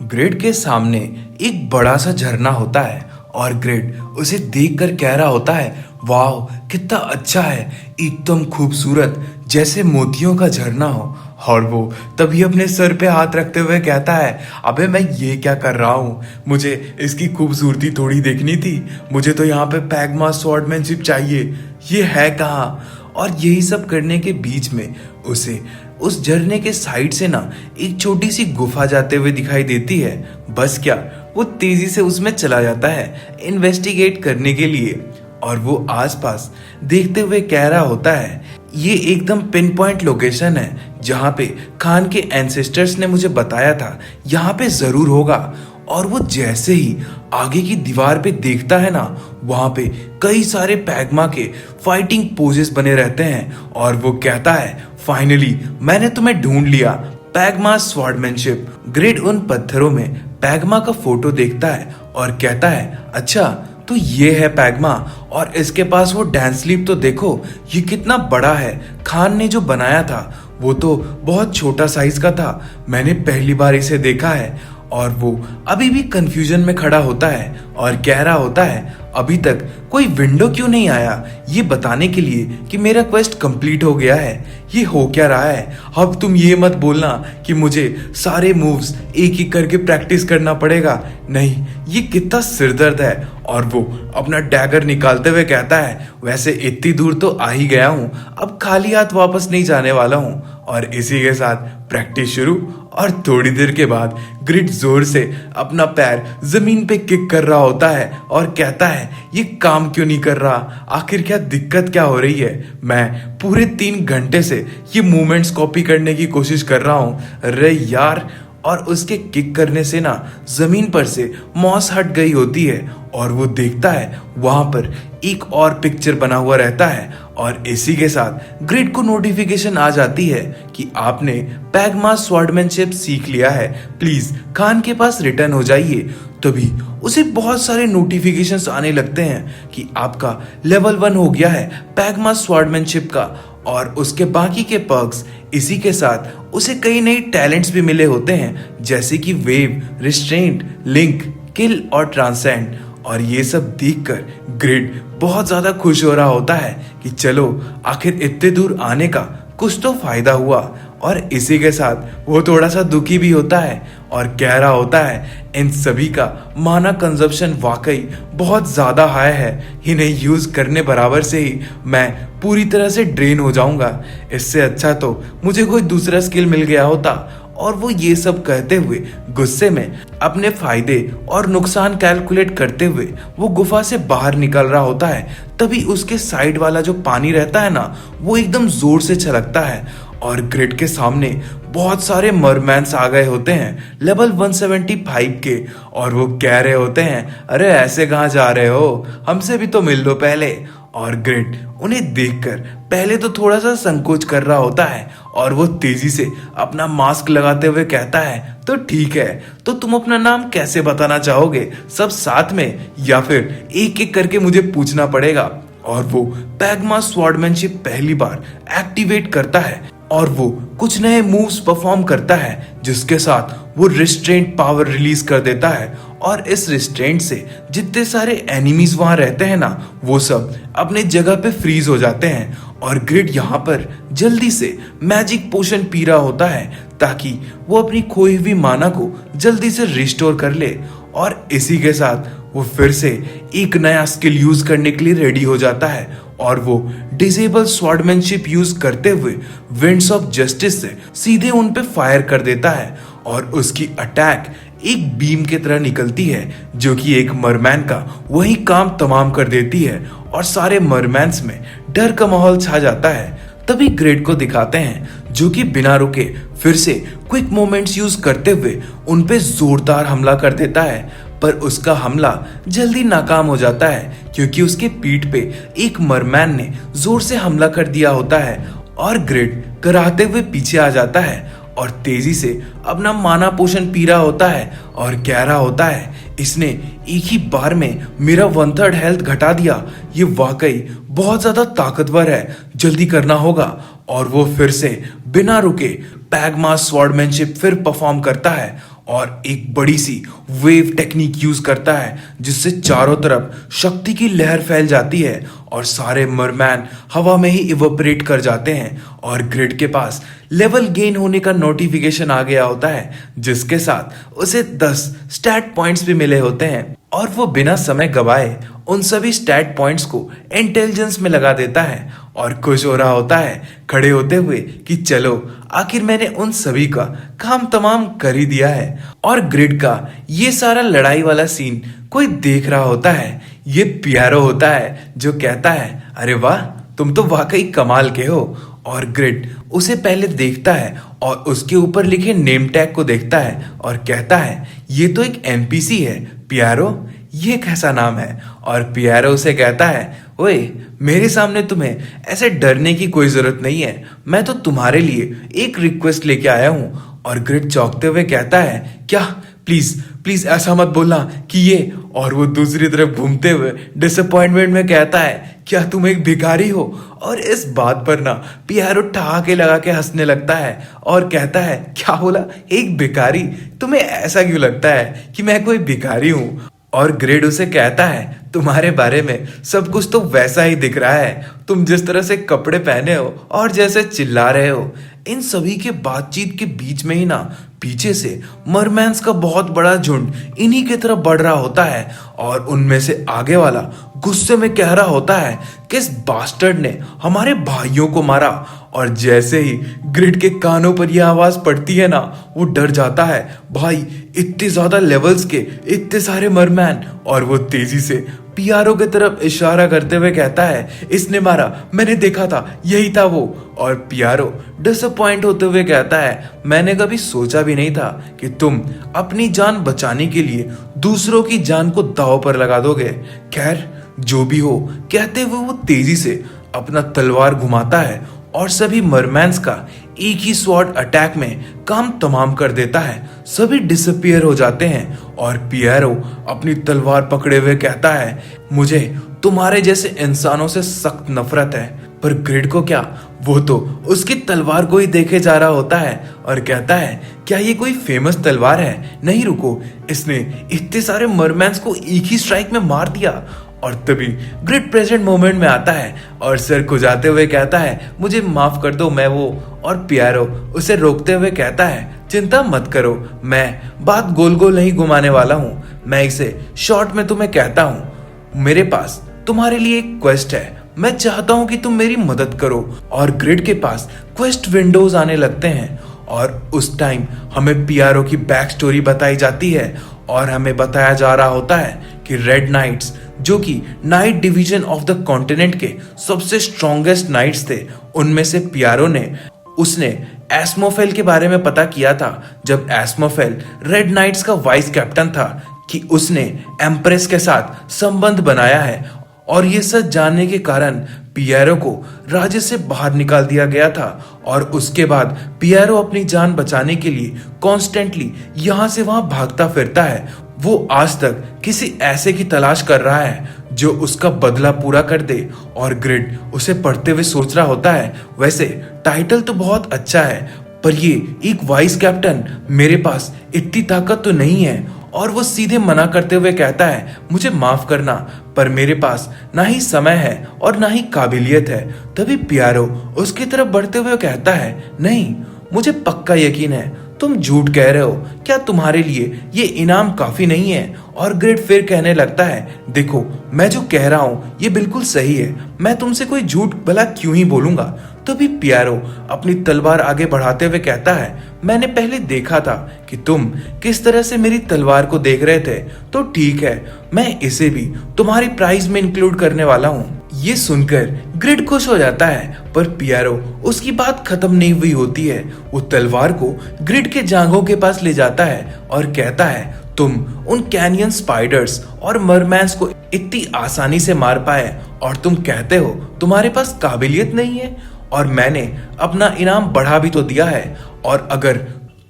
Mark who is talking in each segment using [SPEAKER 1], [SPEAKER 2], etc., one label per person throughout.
[SPEAKER 1] Grade के सामने एक बड़ा सा झरना होता है और ग्रेड उसे देखकर कह रहा होता है, वाह कितना अच्छा है, एकदम खूबसूरत, जैसे मोतियों का झरना हो। और वो तभी अपने सर पे हाथ रखते हुए कहता है, अबे मैं ये क्या कर रहा हूँ, मुझे इसकी खूबसूरती थोड़ी देखनी थी, मुझे तो यहाँ पे पैगमा स्वॉर्डमैनशिप चाहिए, ये है कहाँ। और यही सब करने के बीच में उसे उस झरने के साइड से ना एक छोटी सी गुफा जाते हुए दिखाई देती है। बस क्या, वो तेजी से उसमें चला जाता है इन्वेस्टिगेट करने के लिए। और वो आसपास देखते हुए कह रहा होता है, ये एकदम पिन पॉइंट लोकेशन है जहाँ पे खान के एंसेस्टर्स ने मुझे बताया था यहाँ पे जरूर होगा। और वो जैसे ही आगे की दीवार पे देखता है ना, वहां पे कई सारे पैगमा के फाइटिंग पोजेस बने रहते हैं। और वो कहता है, फाइनली मैंने तुम्हें ढूंढ लिया, पैगमा स्वॉर्डमैनशिप। ग्रेड उन पत्थरों में पैगमा का फोटो देखता है और कहता है, अच्छा तो ये है पैगमा, और इसके पास वो डांस स्लीव तो देखो, ये कितना बड़ा है। खान ने जो बनाया था वो तो बहुत छोटा साइज का था, मैंने पहली बार इसे देखा है। और वो अभी भी कंफ्यूजन में खड़ा होता है और कह रहा होता है, अभी तक कोई विंडो क्यों नहीं आया ये बताने के लिए कि मेरा क्वेस्ट कंप्लीट हो गया है, ये हो क्या रहा है। अब तुम ये मत बोलना कि मुझे सारे मूव्स एक एक करके प्रैक्टिस करना पड़ेगा, नहीं, ये कितना सिरदर्द है। और वो अपना डैगर निकालते हुए कहता है, वैसे इतनी दूर तो आ ही गया हूँ, अब खाली हाथ वापस नहीं जाने वाला हूँ। और इसी के साथ प्रैक्टिस शुरू। और थोड़ी देर के बाद ग्रिड जोर से अपना पैर जमीन पे किक कर रहा होता है और कहता है, ये काम क्यों नहीं कर रहा, आखिर क्या दिक्कत क्या हो रही है, मैं पूरे 3 घंटे से ये मूवमेंट्स कॉपी करने की कोशिश कर रहा हूँ, अरे यार। और उसके किक करने से ना जमीन पर से मॉस हट गई होती है और वो देखता है वहां पर एक और पिक्चर बना हुआ रहता है। और इसी के साथ ग्रिड को नोटिफिकेशन आ जाती है कि आपने पैगमा स्वॉर्डमैनशिप सीख लिया है, प्लीज खान के पास रिटर्न हो जाइए। तभी उसे बहुत सारे नोटिफिकेशंस आने लगते हैं कि आपका लेवल 1 हो गया है पैगमा स्वॉर्डमैनशिप का, और उसके बाकी के पर्क्स। इसी के साथ उसे कई नए टैलेंट्स भी मिले होते हैं, जैसे कि वेव, रिस्ट्रेंट, लिंक, किल और ट्रांसेंड। और ये सब देखकर ग्रिड बहुत ज्यादा खुश हो रहा होता है कि चलो आखिर इतने दूर आने का कुछ तो फायदा हुआ। और इसी के साथ वो थोड़ा सा दुखी भी होता है और कह रहा होता है, इन सभी का माना कंजप्शन वाकई बहुत ज़्यादा हाई है, इन्हें यूज़ करने बराबर से ही मैं पूरी तरह से ड्रेन हो जाऊंगा, इससे अच्छा तो मुझे कोई दूसरा स्किल मिल गया होता। और वो ये सब कहते हुए गुस्से में अपने फायदे और नुकसान कैलकुलेट करते हुए वो गुफा से बाहर निकल रहा होता है। तभी उसके साइड वाला जो पानी रहता है ना, वो एकदम जोर से छलकता है और ग्रिड के सामने बहुत सारे मरमैन्स आ गए होते हैं लेवल 175 के। और वो कह रहे होते हैं, अरे ऐसे कहाँ जा रहे हो, हमसे भी तो मिल लो पहले। और ग्रिड उन्हें देखकर पहले तो थोड़ा सा संकोच कर रहा होता है और वो तेजी से अपना मास्क लगाते हुए कहता है, तो ठीक है, तो तुम अपना नाम कैसे बताना चाहोगे, सब साथ में या फिर एक एक करके मुझे पूछना पड़ेगा। और वो पैगमा स्वॉर्डमैनशिप पहली बार एक्टिवेट करता है और वो कुछ नए मूव्स परफॉर्म करता है, जिसके साथ वो रिस्ट्रेंट पावर रिलीज कर देता है। और इस रिस्ट्रेंट से जितने सारे एनिमीज वहां रहते हैं ना, वो सब अपने जगह पे फ्रीज हो जाते हैं। और ग्रिड यहाँ पर जल्दी से मैजिक पोशन पी रहा होता है ताकि वो अपनी खोई हुई माना को जल्दी से रिस्टोर कर ले। और इसी के साथ वो फिर से एक नया स्किल यूज करने के लिए रेडी हो जाता है और वो डिसेबल स्वॉर्डमैनशिप यूज करते हुए विंड्स ऑफ जस्टिस से सीधे उन पे फायर कर देता है। और उसकी अटैक एक बीम की तरह निकलती है जो कि एक मरमैन का वही काम तमाम कर देती है और सारे मरमैन्स में डर का माहौल छा जाता है। तभी ग्रेड को दिखाते हैं जो कि बिना रुके फिर से क्विक मोमेंट्स यूज करते हुए उन पे जोरदार हमला कर देता है। पर उसका हमला जल्दी नाकाम हो जाता है क्योंकि उसके पीठ पे एक मरमैन ने जोर से हमला कर दिया होता है। और ग्रिड कराते हुए पीछे आ जाता है और तेजी से अपना माना पोषण पी रहा होता है और कह रहा होता है, इसने एक ही बार में मेरा 1/3 हेल्थ घटा दिया, ये वाकई बहुत ज्यादा ताकतवर है, जल्दी करना होगा। और वो फिर से बिना रुके पैगमा स्वॉर्डमैनशिप फिर परफॉर्म करता है और एक बड़ी सी वेव टेक्निक यूज करता है जिससे चारों तरफ शक्ति की लहर फैल जाती है और सारे मरमैन हवा में ही इवोपरेट कर जाते हैं। और ग्रिड के पास लेवल गेन होने का नोटिफिकेशन आ गया होता है जिसके साथ उसे 10 स्टैट पॉइंट्स भी मिले होते हैं और वो बिना समय गवाए उन सभी स्टैट पॉइंट्स को इंटेलिजेंस में लगा देता है और खुश हो रहा होता है खड़े होते हुए कि चलो आखिर मैंने उन सभी का काम तमाम कर ही दिया है। और ग्रिड का ये सारा लड़ाई वाला सीन कोई देख रहा होता है। ये पियारो होता है जो कहता है अरे वाह तुम तो वाकई कमाल के हो। और ग्रिड उसे पहले देखता है और उसके ऊपर लिखे नेम टैग को देखता है और कहता है ये तो एक एनपीसी है पियारो, ये कैसा नाम है। और पियारो उसे कहता है ओए मेरे सामने तुम्हें ऐसे डरने की कोई जरूरत नहीं है, मैं तो तुम्हारे लिए एक रिक्वेस्ट लेके आया हूँ। और ग्रिड चौंकते हुए कहता है क्या, प्लीज प्लीज ऐसा मत बोलना कि ये। और वो दूसरी तरफ घूमते हुए डिसअपॉइंटमेंट में कहता है क्या तुम एक भिखारी हो। और इस बात पर ना पियारो ठहाके लगा के हंसने लगता है और कहता है क्या बोला, एक भिखारी, तुम्हें ऐसा क्यों लगता है कि मैं कोई भिखारी हूँ। और ग्रिड उसे कहता है तुम्हारे बारे में सब कुछ तो वैसा ही दिख रहा है, तुम जिस तरह से कपड़े पहने हो और जैसे चिल्ला रहे हो। इन सभी के बातचीत के बीच में ही ना पीछे से मरमैन्स का बहुत बड़ा झुंड इन्हीं की तरफ बढ़ रहा होता है और उनमें से आगे वाला गुस्से में कह रहा होता है कि इस बास्टर्ड ने हमारे भाइयों को मारा। और जैसे ही ग्रिड के कानों पर यह आवाज पड़ती है ना वो डर जाता है, भाई इतने ज्यादा लेवल्स के इतने सारे मरमैन। और वो तेजी से पियारो की तरफ इशारा करते हुए कहता है इसने मारा, मैंने देखा था, यही था वो। और पियारो डिसअपॉइंट होते हुए कहता है मैंने कभी सोचा भी नहीं था कि तुम अपनी जान बचाने के लिए दूसरों की जान को दांव पर लगा दोगे। खैर जो भी हो, कहते हुए वो तेजी से अपना तलवार घुमाता है और सभी मरमैन्स का एक ही स्वॉर्ड अटैक में काम तमाम कर देता है। सभी डिसअपियर हो जाते हैं और पियारो अपनी तलवार पकड़े हुए कहता है मुझे तुम्हारे जैसे इंसानों से सख्त नफरत है। पर ग्रिड को क्या, वो तो उसकी तलवार को ही देखे जा रहा होता है और कहता है क्या ये कोई फेमस तलवार है, नहीं रुको, इसने इतने सारे मरमैन्स को एक ही स्ट्राइक में मार दिया। और तभी ग्रिड प्रेजेंट मोमेंट में आता है और सर खुजाते हुए कहता है मुझे माफ कर दो मैं वो। और पियारो उसे रोकते हुए कहता है चिंता मत करो, मैं बात गोल गोल नहीं घुमाने वाला हूँ, मैं इसे शॉर्ट में तुम्हें कहता हूँ। मेरे पास तुम्हारे लिए एक क्वेस्ट है, मैं चाहता हूँ कि तुम मेरी मदद करो। और ग्रिड के पास क्वेस्ट विंडोज आने लगते हैं और उस टाइम हमें पियारो की बैक स्टोरी बताई जाती है और हमें बताया जा रहा होता है कि रेड नाइट्स जो कि night division of the continent के सबसे स्ट्रॉन्गेस्ट नाइट्स थे, उनमें से पियारो ने उसने एस्मोफेल के बारे में पता किया था जब एस्मोफेल रेड नाइट्स का वाइस कैप्टन था कि उसने एम्प्रेस के साथ संबंध बनाया है। और ये सच जानने के कारण पियारो को राज्य से बाहर निकाल दिया गया था और उसके बाद पियारो अपनी जान बचाने के लिए कॉन्स्टेंटली यहाँ से वहां भागता फिरता है। वो आज तक किसी ऐसे की तलाश कर रहा है जो उसका बदला पूरा कर दे। और ग्रिड उसे पढ़ते हुए सोच रहा होता है वैसे टाइटल तो बहुत अच्छा है पर ये एक वाइस कैप्टन, मेरे पास इतनी ताकत तो नहीं है। और वो सीधे मना करते हुए कहता है मुझे माफ करना पर मेरे पास ना ही समय है और ना ही काबिलियत है। तभी पियारो उसकी तरफ बढ़ते हुए कहता है नहीं, मुझे पक्का यकीन है तुम झूठ कह रहे हो, क्या तुम्हारे लिए ये इनाम काफी नहीं है। और ग्रिड फिर कहने लगता है देखो मैं जो कह रहा हूँ ये बिल्कुल सही है, मैं तुमसे कोई झूठ भला क्यों ही बोलूंगा। तभी पियारो अपनी तलवार आगे बढ़ाते हुए कहता है मैंने पहले देखा था कि तुम किस तरह से मेरी तलवार को देख रहे थे, तो ठीक है मैं इसे भी तुम्हारी प्राइस में इंक्लूड करने वाला हूँ। ये सुनकर ग्रिड खुश हो जाता है पर पियारो उसकी बात खत्म नहीं हुई होती है। वो तलवार को ग्रिड के जांघों के पास ले जाता है और कहता है तुम उन कैनियन स्पाइडर्स और मरमैन्स को इतनी आसानी से मार पाए और तुम कहते हो तुम्हारे पास काबिलियत नहीं है। और मैंने अपना इनाम बढ़ा भी तो दिया है और अगर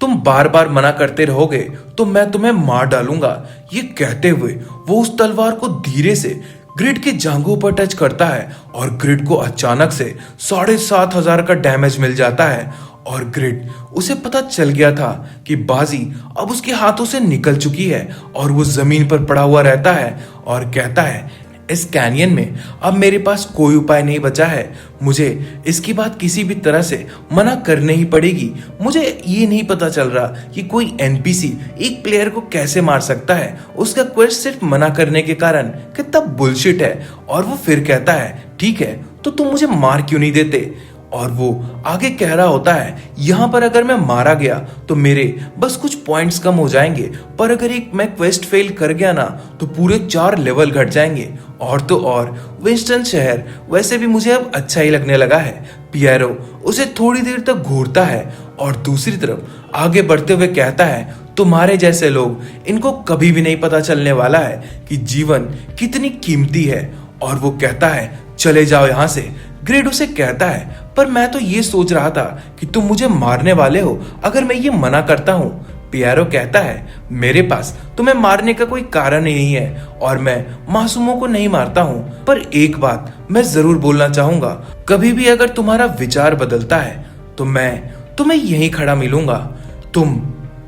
[SPEAKER 1] तुम बार बार मना करते रहोगे तो मैं तुम्हें मार डालूंगा। ये कहते हुए वो उस तलवार को धीरे से ग्रिड के जांघों पर टच करता है और ग्रिड को अचानक से 7,500 का डैमेज मिल जाता है। और ग्रिड, उसे पता चल गया था कि बाजी अब उसके हाथों से निकल चुकी है और वो जमीन पर पड़ा हुआ रहता है और कहता है, इस कैनियन में अब मेरे पास कोई उपाय नहीं बचा है। मुझे इसकी बात किसी भी तरह से मना करनी ही पड़ेगी। मुझे ये नहीं पता चल रहा कि कोई एनपीसी एक प्लेयर को कैसे मार सकता है। उसका क्वेस्ट सिर्फ मना करने के कारण कितना बुलशिट है। और वो फिर कहता है, ठीक है तो तुम मुझे मार क्यों नहीं देते। और वो आगे कह रहा होता है, यहाँ पर अगर मैं मारा गया तो मेरे बस कुछ पॉइंट्स कम हो जाएंगे, पर अगर एक मैं क्वेस्ट फेल कर गया ना तो पूरे 4 लेवल घट जाएंगे। और तो और विंस्टन शहर वैसे भी मुझे अब अच्छा ही लगने लगा है। पियरो उसे थोड़ी देर तक घूरता है और दूसरी तरफ आगे बढ़ते हुए कहता है, तुम्हारे जैसे लोग, इनको कभी भी नहीं पता चलने वाला है कि जीवन कितनी कीमती है। और वो कहता है, चले जाओ यहाँ से। ग्रिड उसे कहता है, पर मैं तो ये सोच रहा था कि तुम मुझे मारने वाले हो अगर मैं ये मना करता हूँ। पियरो कहता है, मेरे पास तुम्हें मारने का कोई कारण ही नहीं है और मैं मासूमों को नहीं मारता हूँ। पर एक बात मैं जरूर बोलना चाहूंगा, कभी भी अगर तुम्हारा विचार बदलता है तो मैं तुम्हें यहीं खड़ा मिलूंगा। तुम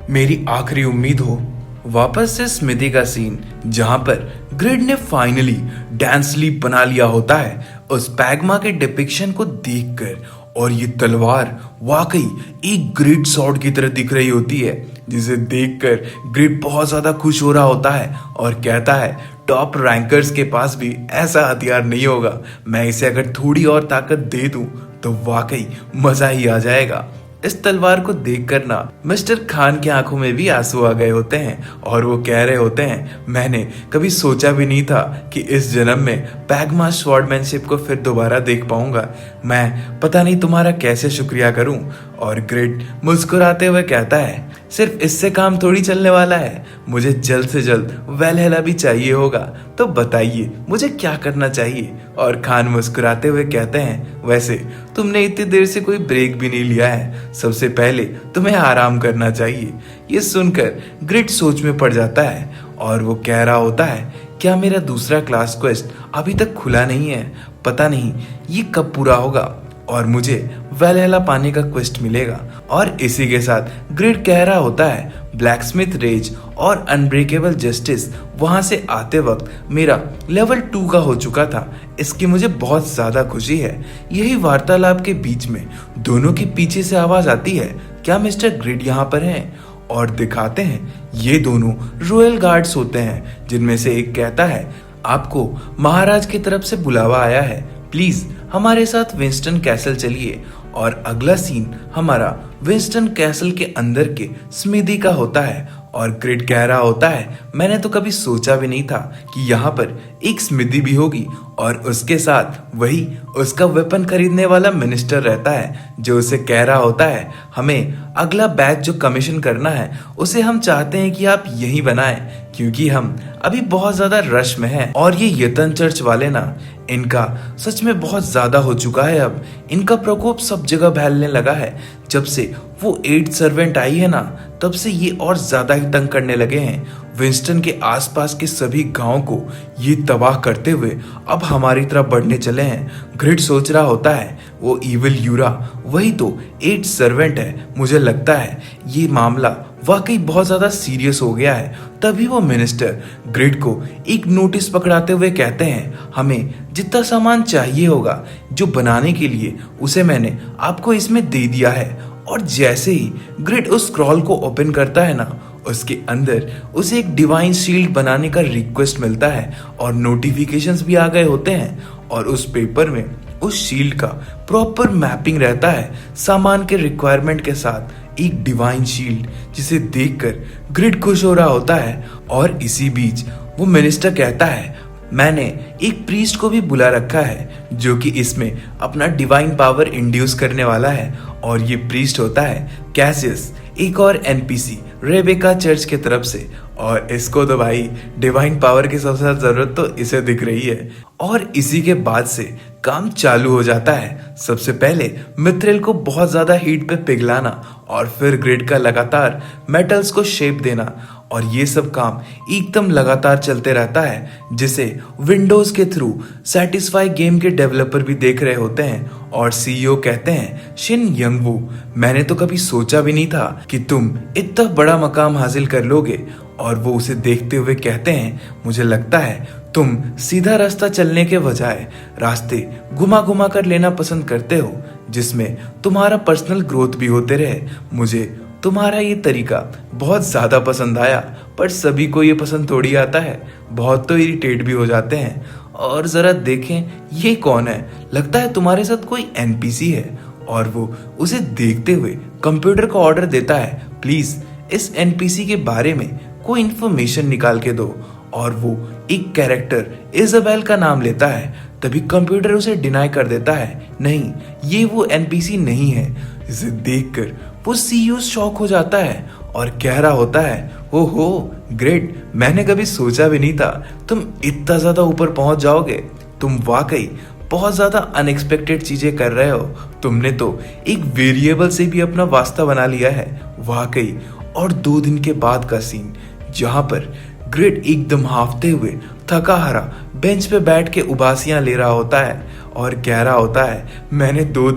[SPEAKER 1] मेरी आखिरी उम्मीद हो। वापस से स्मिथी का सीन, जहां पर ग्रिड ने फाइनली डांस लीप बना लिया होता है उस पैगमा के डिपिक्शन को देखकर। और ये तलवार वाकई एक ग्रेट सॉर्ड की तरह दिख रही होती है, जिसे देखकर ग्रिड बहुत ज्यादा खुश हो रहा होता है और कहता है, टॉप रैंकर्स के पास भी ऐसा हथियार नहीं होगा। मैं इसे अगर थोड़ी और ताकत दे दूं तो वाकई मजा ही आ जाएगा। इस तलवार को देखकर ना मिस्टर खान की आंखों में भी आंसू आ गए होते हैं और वो कह रहे होते हैं, मैंने कभी सोचा भी नहीं था कि इस जन्म में पैगमा स्वॉर्डमैनशिप को फिर दोबारा देख पाऊंगा। मैं पता नहीं तुम्हारा कैसे शुक्रिया करूं। और ग्रिड मुस्कुराते हुए कहता है, सिर्फ इससे काम थोड़ी चलने वाला है, मुझे जल्द से जल्द वैलहेला भी चाहिए होगा, तो बताइए मुझे क्या करना चाहिए। और खान मुस्कुराते हुए कहते हैं, वैसे तुमने इतनी देर से कोई ब्रेक भी नहीं लिया है, सबसे पहले तुम्हें आराम करना चाहिए। ये सुनकर ग्रिड सोच में पड़ जाता है और वो कह रहा होता है, क्या मेरा दूसरा क्लास क्वेस्ट अभी तक खुला नहीं है? पता नहीं ये कब पूरा होगा और मुझे वैलहेला पाने का क्वेस्ट मिलेगा। और इसी के साथ ग्रिड कह रहा होता है, ब्लैकस्मिथ रेज और अनब्रेकेबल जस्टिस वहां से आते वक्त मेरा लेवल 2 का हो चुका था। इसकी मुझे बहुत ज्यादा खुशी है। यही वार्तालाप के बीच में दोनों के पीछे से आवाज आती है, क्या मिस्टर ग्रिड यहाँ पर हैं? और दिखाते हैं ये दोनों रॉयल गार्ड्स होते हैं, जिनमें से एक कहता है, आपको महाराज की तरफ से बुलावा आया है, प्लीज हमारे साथ विंस्टन कैसल चलिए। और अगला सीन हमारा विंस्टन कैसल के अंदर के स्मिथी का होता है और ग्रिड कह रहा होता है, मैंने तो कभी सोचा भी नहीं था कि यहाँ पर एक स्मिथी भी होगी। और उसके साथ वही उसका वेपन खरीदने वाला मिनिस्टर रहता है, जो उसे कह रहा होता है, हमें अगला बैच जो कमीशन करना है उसे हम चाहते हैं कि आप यही बनाएं, क्योंकि हम अभी बहुत ज्यादा रश में हैं। और ये यतन चर्च वाले ना, इनका सच में बहुत ज्यादा हो चुका है। अब इनका प्रकोप सब जगह फैलने लगा है। जब से वो 8 सर्वेंट आई है ना, तब से ये और ज्यादा ही तंग करने लगे हैं। विंस्टन के आसपास के सभी गांव को ये तबाह करते हुए अब हमारी तरफ बढ़ने चले हैं। ग्रिड सोच रहा होता है, वो इविल यूरा वही तो 8 सर्वेंट है। मुझे लगता है ये मामला वाकई बहुत ज्यादा सीरियस हो गया है। तभी वो मिनिस्टर ग्रिड को एक नोटिस पकड़ाते हुए कहते हैं, हमें जितना सामान चाहिए होगा जो बनाने के लिए, उसे मैंने आपको इसमें दे दिया है। और जैसे ही ग्रिड उस स्क्रॉल को ओपन करता है ना, उसके अंदर उसे एक डिवाइन शील्ड बनाने का रिक्वेस्ट मिलता है और नोटिफिकेशंस भी आ गए होते हैं। और उस पेपर में उस शील्ड का प्रॉपर मैपिंग रहता है सामान के रिक्वायरमेंट के साथ, एक डिवाइन शील्ड, जिसे देखकर ग्रिड खुश हो रहा होता है। और इसी बीच वो मिनिस्टर कहता है, मैंने एक प्रीस्ट को भी बुला रखा है जो कि इसमें अपना डिवाइन पावर इंड्यूस करने वाला है। और ये प्रीस्ट होता है कैसियस, एक और एनपीसी रेबेका चर्च की तरफ से। और इसको तो भाई डिवाइन पावर की सबसे ज्यादा जरूरत तो इसे दिख रही है। और इसी के बाद से काम चालू हो जाता है। सबसे पहले मिथ्रिल को बहुत ज्यादा हीट पे पिघलाना और फिर ग्रिड का लगातार मेटल्स को शेप देना। और ये सब काम एकदम लगातार चलते रहता है, जिसे विंडोज के थ्रू सैटिस्फाई गेम के डेवलपर भी देख रहे होते हैं। और सीईओ कहते हैं, शिन यंगवू, मैंने तो कभी सोचा भी नहीं था कि तुम इतना बड़ा मकाम हासिल कर लोगे। और वो उसे देखते हुए कहते हैं, मुझे लगता है तुम सीधा रास्ता चलने के बजाय रास्ते घुमा घुमा कर लेना पसंद करते हो, जिसमें तुम्हारा पर्सनल ग्रोथ भी होते रहे। मुझे तुम्हारा ये तरीका बहुत ज्यादा पसंद आया, पर सभी को ये पसंद थोड़ी आता है, बहुत तो इरिटेट भी हो जाते हैं। और जरा देखें ये कौन है, लगता है तुम्हारे साथ कोई एनपीसी है। और वो उसे देखते हुए कंप्यूटर को ऑर्डर देता है, प्लीज इस एनपीसी के बारे में कोई इंफॉर्मेशन निकाल के दो। और वो एक कैरेक्टर इजाबेल का नाम लेता है। तभी कंप्यूटर उसे डिनाई कर देता है, नहीं ये वो एनपीसी नहीं है। इसे देखकर वो सीईओ शॉक हो जाता है और कह रहा होता है, ओहो ग्रेट, मैंने कभी सोचा भी नहीं था तुम इतना ज्यादा ऊपर पहुंच जाओगे। तुम वाकई बहुत ज्यादा अनएक्सपेक्टेड चीजें कर रहे हो। तुमने तो एक वेरिएबल से भी अपना वास्ता बना लिया है, वाकई। और 2 दिन के बाद का सीन, जहां पर ग्रिड एकदम हाफते हुए थका हारा बेंच पे बैठ के उबासियां ले रहा होता है और कह रहा होता है, मैंने 2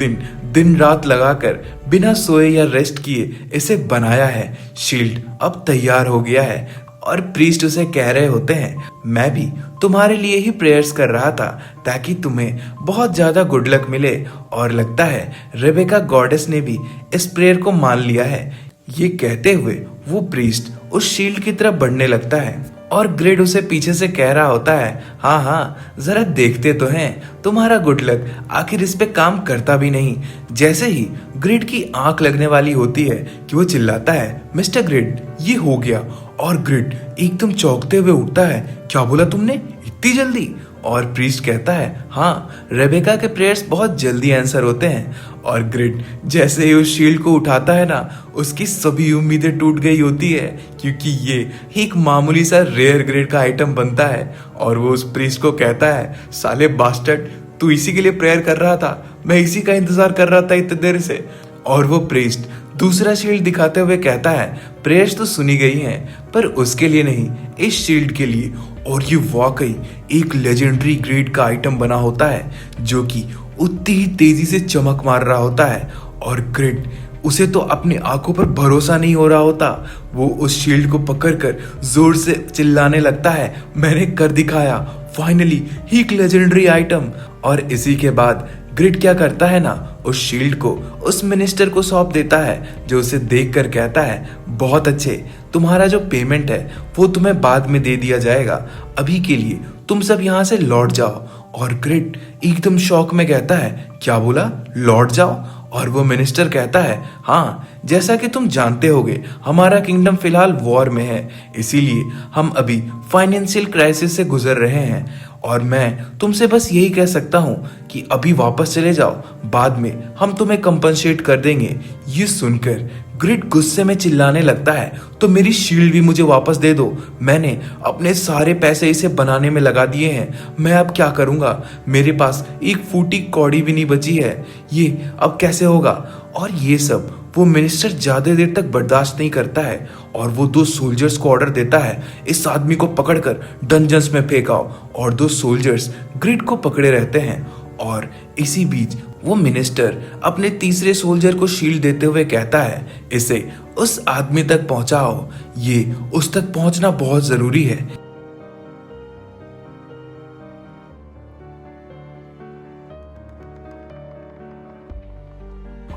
[SPEAKER 1] दिन रात लगाकर बिना सोए या रेस्ट किए इसे बनाया है। शील्ड अब तैयार हो गया है। और प्रीस्ट उसे कह रहे होते हैं, मैं भी तुम्हारे लिए ही प्रेयर्स कर रहा था ताकि तुम्हें बहुत ज्यादा गुड लक मिले। और लगता है रेबेका गॉडेस ने भी इस प्रेयर को मान लिया है। ये कहते हुए वो प्रीस्ट उस शील्ड की तरफ बढ़ने लगता है और ग्रिड उसे पीछे से कह रहा होता है, हाँ हाँ जरा देखते तो हैं तुम्हारा गुड लक आखिर इस पे काम करता भी नहीं। जैसे ही ग्रिड की आंख लगने वाली होती है कि वो चिल्लाता है, मिस्टर ग्रिड ये हो गया। और ग्रिड एकदम चौंकते हुए उठता है, क्या बोला तुमने, इतनी जल्दी। और प्रीस्ट कहता है, हाँ रेबेका के प्रेयर्स बहुत जल्दी आंसर होते हैं। और ग्रिड जैसे ही उस शील्ड को उठाता है ना, उसकी सभी उम्मीदें टूट गई होती है, क्योंकि ये एक मामूली सा रेयर ग्रेड का आइटम बनता है। और वो उस प्रीस्ट को कहता है, साले बास्टर्ड, तू इसी के लिए प्रेयर कर रहा था, मैं इसी का इंतजार कर रहा था इतने देर से। और वो प्रीस्ट दूसरा शील्ड दिखाते हुए कहता है, प्रेयर्स तो सुनी गई हैं, पर उसके लिए नहीं, इस शील्ड के लिए। और ये वाकई एक लेजेंडरी ग्रेड का आइटम बना होता है, जो कि उतनी ही तेजी से चमक मार रहा होता है। और ग्रिड उसे तो अपनी आंखों पर भरोसा नहीं हो रहा होता। वो उस शील्ड को पकड़कर जोर से चिल्लाने लगता है, मैंने कर दिखाया, फाइनली एक लेजेंडरी आइटम। और इसी के बाद ग्रिड क्या करता है ना, उस शील्ड को उस मिनिस्टर को सौंप देता है, जो उसे देखकर कहता है, बहुत अच्छे, तुम्हारा जो पेमेंट है वो तुम्हें बाद में दे दिया जाएगा, अभी के लिए तुम सब यहाँ से लौट जाओ। और ग्रिड एकदम शॉक में कहता है, क्या बोला, लौट जाओ। और वो मिनिस्टर कहता है, हाँ जैसा कि तुम जानते होगे हमारा किंगडम फिलहाल वॉर में है, इसीलिए हम अभी फाइनेंशियल क्राइसिस से गुजर रहे हैं। और मैं तुमसे बस यही कह सकता हूँ कि अभी वापस चले जाओ, बाद में हम तुम्हें कंपनसेट कर देंगे। ये सुनकर ग्रिड गुस्से में चिल्लाने लगता है, तो मेरी शील्ड भी मुझे वापस दे दो, मैंने अपने सारे पैसे इसे बनाने में लगा दिए हैं, मैं अब क्या करूँगा, मेरे पास एक फूटी कौड़ी भी नहीं बची है, ये अब कैसे होगा। और ये सब वो मिनिस्टर ज्यादा देर तक बर्दाश्त नहीं करता है और वो 2 सोल्जर्स को ऑर्डर देता है, इस आदमी को पकड़कर डंजन्स में फेंकाओ। और 2 सोल्जर्स ग्रिड को पकड़े रहते हैं। और इसी बीच वो मिनिस्टर अपने तीसरे सोल्जर को शील्ड देते हुए कहता है, इसे उस आदमी तक पहुंचाओ, ये उस तक पहुंचना बहुत जरूरी है।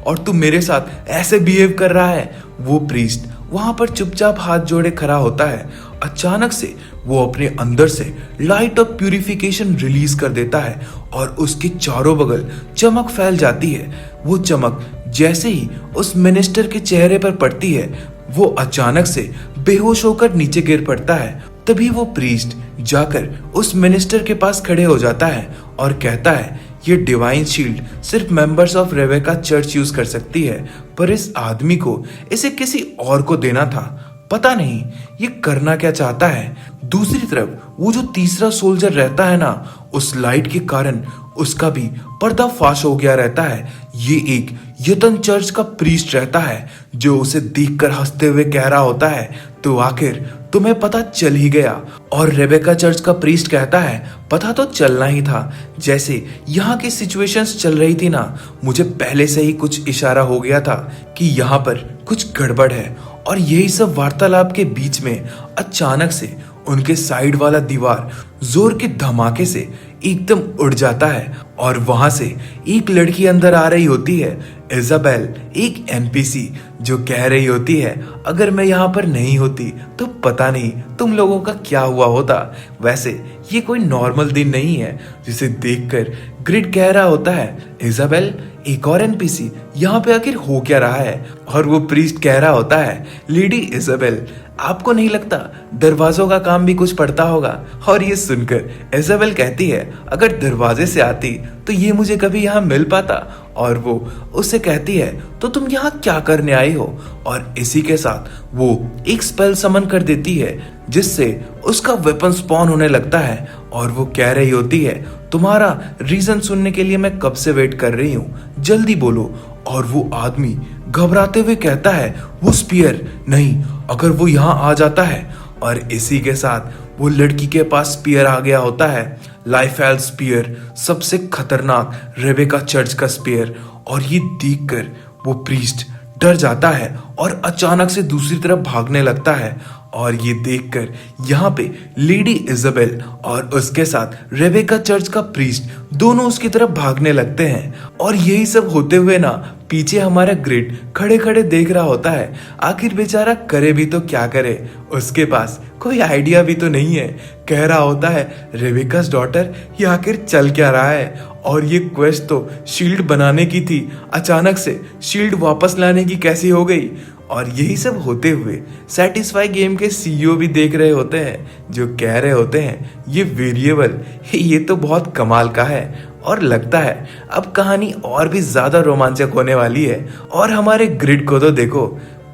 [SPEAKER 1] और तू मेरे साथ ऐसे बिहेव कर रहा है। वो प्रीस्ट वहां पर चुपचाप हाथ जोड़े खड़ा होता है। अचानक से वो अपने अंदर से लाइट ऑफ प्यूरिफिकेशन रिलीज कर देता है और उसके चारों बगल चमक फैल जाती है। वो चमक जैसे ही उस मिनिस्टर के चेहरे पर पड़ती है, वो अचानक से बेहोश होकर नीचे गिर पड़ता है। तभी वो प्रीस्ट जाकर उस मिनिस्टर के पास खड़े हो जाता है और कहता है, ये डिवाइन शील्ड सिर्फ members of Rebecca church use कर सकती है, पर इस आदमी को इसे किसी और को देना था, पता नहीं ये करना क्या चाहता है। दूसरी तरफ वो जो तीसरा सोल्जर रहता है ना, उस लाइट के कारण उसका भी पर्दाफाश हो गया रहता है। ये एक यतन चर्च का प्रीस्ट रहता है जो उसे देखकर हंसते हुए कह रहा होता है, तो आखिर तुम्हें पता चल ही गया। और रेबेका चर्च का प्रीस्ट कहता है, पता तो चलना ही था। जैसे यहाँ की सिचुएशंस चल रही थी ना, मुझे पहले से ही कुछ इशारा हो गया था कि यहाँ पर कुछ गड़बड़ है। और यही सब वार्तालाप के बीच में अचानक से उनके साइड वाला दीवार जोर के धमाके से एकदम उड़ जाता है और वहां से एक लड़की अंदर आ रही होती है, इजाबेल, एक एनपीसी, जो कह रही होती है, अगर मैं यहाँ पर नहीं होती तो पता नहीं तुम लोगों का क्या हुआ होता। वैसे ये कोई नॉर्मल दिन नहीं है। जिसे देखकर ग्रिड कह रहा होता है, इजाबेल, एक और एनपीसी, यहाँ पे आखिर हो क्या रहा है? और वो प्रीस्ट कह रहा होता है, लेडी इजाबेल, आपको नहीं लगता दरवाजों का काम भी कुछ पड़ता होगा? और ये सुनकर इजाबेल कहती है, अगर दरवाजे से आती तो ये मुझे कभी यहाँ मिल पाता? और वो उससे कहती है, तो तुम यहाँ क्या करने आई हो? और इसी के साथ वो एक स्पेल समन कर देती है जिससे उसका वेपन स्पॉन होने लगता है। और वो कह रही होती है, तुम्हारा रीजन सुनने के लिए मैं कब से वेट कर रही हूँ, जल्दी बोलो। और वो आदमी घबराते हुए कहता है, वो स्पीयर नहीं, अगर वो यहाँ आ जाता है। और इसी के साथ वो लड़की के पास स्पीयर आ गया होता है, लाइफेल स्पीयर, सबसे खतरनाक रेबेका चर्च का स्पीयर। और ये देखकर वो प्रीस्ट डर जाता है और अचानक से दूसरी तरफ भागने लगता है। और ये देखकर यहाँ पे लेडी इजाबेल और उसके साथ रेबेका चर्च का प्रीस्ट दोनों उसकी तरफ भागने लगते हैं। और यही सब होते हुए ना, पीछे हमारा ग्रिड खड़े खड़े देख रहा होता है। आखिर बेचारा करे भी तो क्या करे, उसके पास कोई आइडिया भी तो नहीं है। कह रहा होता है, रेबेकास डॉटर, ये आखिर चल क्या रहा है? और ये क्वेस्ट तो शील्ड बनाने की थी, अचानक से शील्ड वापस लाने की कैसी हो गई? और यही सब होते हुए सैटिस्फाई गेम के सीईओ भी देख रहे होते हैं, जो कह रहे होते हैं, ये वेरिएबल, ये तो बहुत कमाल का है। और लगता है अब कहानी और भी ज्यादा रोमांचक होने वाली है। और हमारे ग्रिड को तो देखो,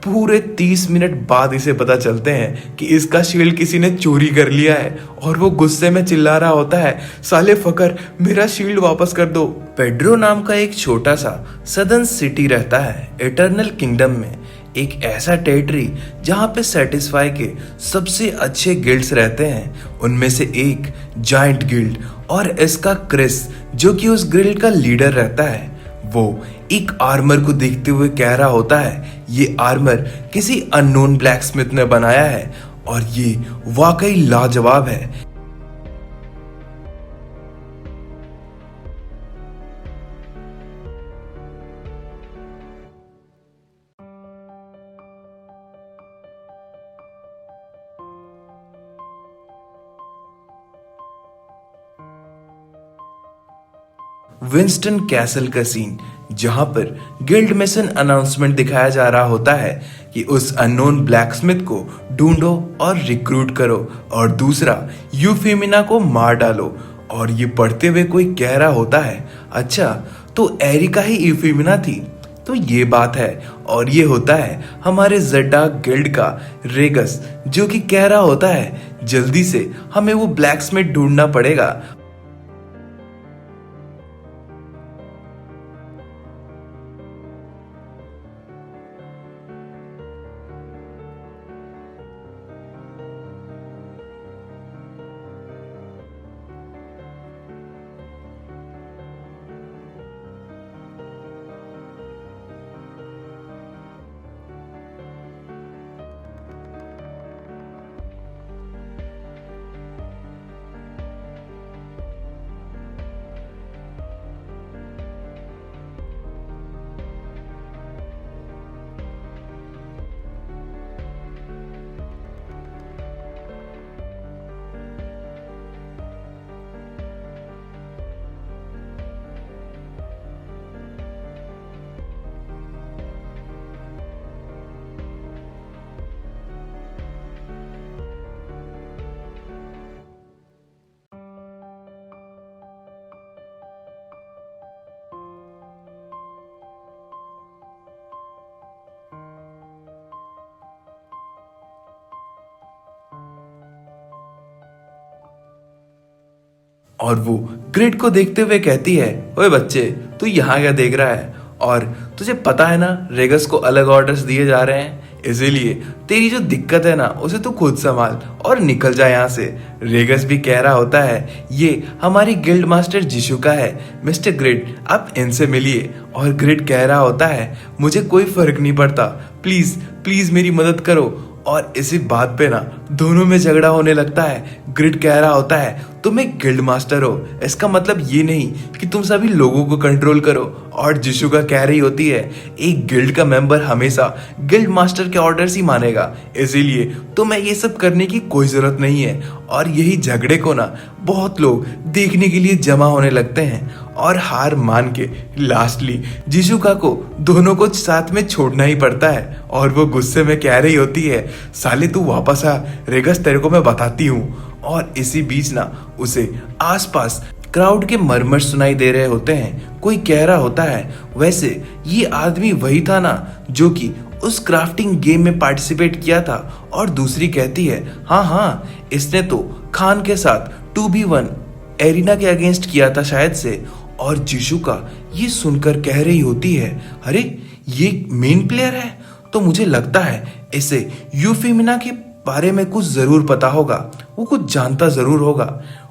[SPEAKER 1] पूरे 30 मिनट बाद इसे पता चलते हैं कि इसका शील्ड किसी ने चोरी कर लिया है। और वो गुस्से में चिल्ला रहा होता है, साले फकर, मेरा शील्ड वापस कर दो। पेड्रो नाम का एक छोटा सा सदर्न सिटी रहता है इटर्नल किंगडम में, एक ऐसा टेरिटरी जहाँ पे सैटिस्फाई के सबसे अच्छे गिल्ड्स रहते हैं। उनमें से एक जाइंट गिल्ड, और इसका क्रिस, जो कि उस गिल्ड का लीडर रहता है, वो एक आर्मर को देखते हुए कह रहा होता है, ये आर्मर किसी अननोन ब्लैकस्मिथ ने बनाया है और ये वाकई लाजवाब है। विंस्टन कैसल का सीन, जहां पर गिल्ड मिशन अनाउंसमेंट दिखाया जा रहा होता है कि उस अननोन ब्लैकस्मिथ को ढूंढो और रिक्रूट करो, और दूसरा यूफेमिना को मार डालो। और ये पढ़ते हुए कोई कह रहा होता है, अच्छा तो एरिका ही यूफेमिना थी, तो ये बात है। और ये होता है हमारे जेडा गिल्ड का रेगस, जो कि कह रहा होता है, जल्दी से हमें वो ब्लैकस्मिथ ढूंढना पड़ेगा। और वो ग्रिड को देखते हुए कहती है, ओए बच्चे, तू यहाँ क्या देख रहा है? और तुझे पता है ना रेगस को अलग ऑर्डर्स दिए जा रहे हैं, इसीलिए तेरी जो दिक्कत है ना उसे तू खुद संभाल और निकल जा यहाँ से। रेगस भी कह रहा होता है, ये हमारी गिल्ड मास्टर जिशुका है, मिस्टर ग्रिड आप इनसे मिलिए। और ग्रिड कह रहा होता है, मुझे कोई फर्क नहीं पड़ता, प्लीज प्लीज मेरी मदद करो। और इसी बात पे ना दोनों में झगड़ा होने लगता है। ग्रिड कह रहा होता है, तुम एक गिल्ड मास्टर हो, इसका मतलब ये नहीं कि तुम सभी लोगों को कंट्रोल करो। और जिशुका कह रही होती है, एक गिल्ड का मेंबर हमेशा गिल्ड मास्टर के ऑर्डर्स ही मानेगा, इसीलिए तुम्हें ये सब करने की कोई जरूरत नहीं है। और यही झगड़े को ना बहुत लोग देखने के लिए जमा होने लगते हैं और हार मान के लास्टली जिशुका को दोनों को साथ में छोड़ना ही पड़ता है। और वो गुस्से में कह रही होती है, साले तू वापस आ, रेगस तेरे को मैं बताती हूँ। और इसी बीच ना उसे आसपास क्राउड के मरमर सुनाई दे रहे होते हैं। कोई कह रहा होता है, वैसे ये आदमी वही था ना जो कि उस क्राफ्टिंग गेम में पार्टिसिपेट किया था। और दूसरी कहती है, हाँ हाँ, इसने तो खान के साथ 2v1 एरिना के अगेंस्ट किया था शायद से। और जिशुका ये सुनकर कह रही होती है, अरे ये मेन प्लेयर है, तो मुझे लगता है इसे यूफेमिना के बारे में कुछ जरूर पता होगा, वो कुछ जानता जरूर होगा।